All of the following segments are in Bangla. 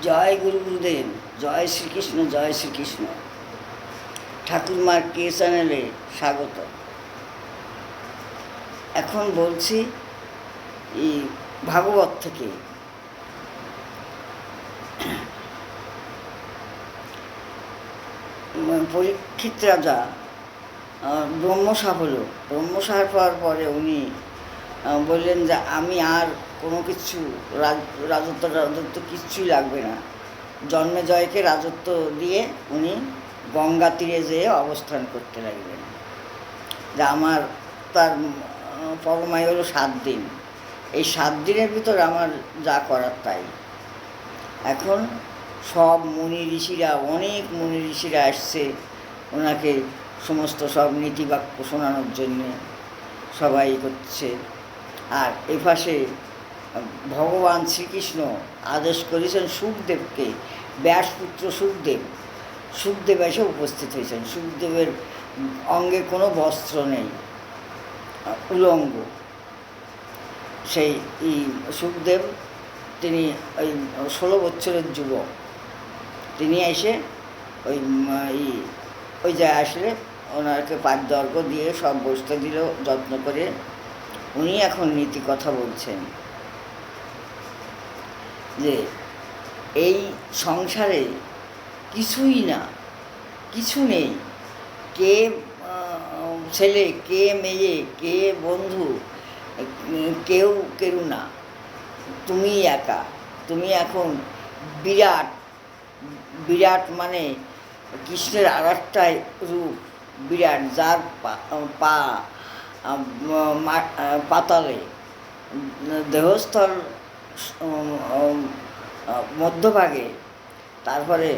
জয় গুরু গুরুদেব, জয় শ্রীকৃষ্ণ, জয় শ্রীকৃষ্ণ। ঠাকুরমার কে চ্যানেলে স্বাগত। এখন বলছি এই ভাগবত থেকে। পরীক্ষিত রাজা ব্রহ্মশাপ হলো। ব্রহ্মশাপ হওয়ার পরে উনি বললেন যে আমি আর কোনো কিছু রাজত্ব কিচ্ছুই লাগবে না। জন্মেজয়কে রাজত্ব দিয়ে উনি গঙ্গা তীরে যেয়ে অবস্থান করতে লাগলেন। যে আমার তার পরমায়ু হলো 7 দিন। এই 7 দিনের ভিতর আমার যা করার তাই। এখন সব মুনি ঋষিরা, অনেক মুনি ঋষিরা আসছে ওনাকে সমস্ত সব নীতিবাক্য শোনানোর জন্যে, সবাই করছে। আর এপাশে ভগবান শ্রীকৃষ্ণ আদেশ করেছেন সুখদেবকে, ব্যাসপুত্র সুখদেব এসে উপস্থিত হয়েছেন। সুখদেবের অঙ্গে কোনো বস্ত্র নেই, উলঙ্গ। সেই সুখদেব তিনি ওই 16 বছরের যুবক। তিনি এসে ওই জায়গায় আসলে ওনাকে পাদ্য দিয়ে সব বসতে দিল যত্ন করে। উনি এখন নীতি কথা বলছেন যে এই সংসারে কিছুই না, কিছু নেই। কে ছেলে, কে মেয়ে, কে বন্ধু, কেউ না। তুমি একা। তুমি এখন বিরাট। বিরাট মানে কৃষ্ণের আর একটা রূপ বিরাট, যার পা পাতালে, দেহস্থল মধ্যভাগে, তারপরে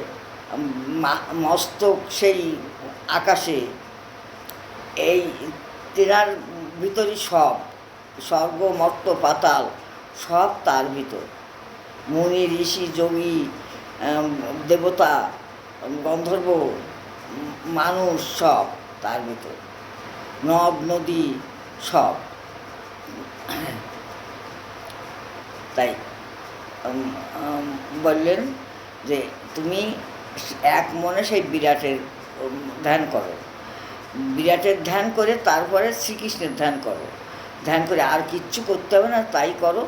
মস্তক সেই আকাশে। এই তেনার ভিতরই সব, স্বর্গ মর্ত্য পাতাল সব তার ভিতর। মুনি ঋষি যোগী, দেবতা, গন্ধর্ব, মানুষ সব তার ভিতর, নদ নদী সব। তাই বললেন যে তুমি এক মনে সেই বিরাটের ধ্যান করো। বিরাটের ধ্যান করে তারপরে শ্রীকৃষ্ণের ধ্যান করো। ধ্যান করে আর কিচ্ছু করতে হবে না, তাই করো,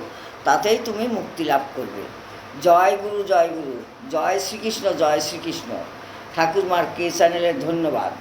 তাতেই তুমি মুক্তি লাভ করবে। জয় গুরু, জয় গুরু, জয় শ্রীকৃষ্ণ, জয় শ্রীকৃষ্ণ। ঠাকুরমার কে চ্যানেলের ধন্যবাদ।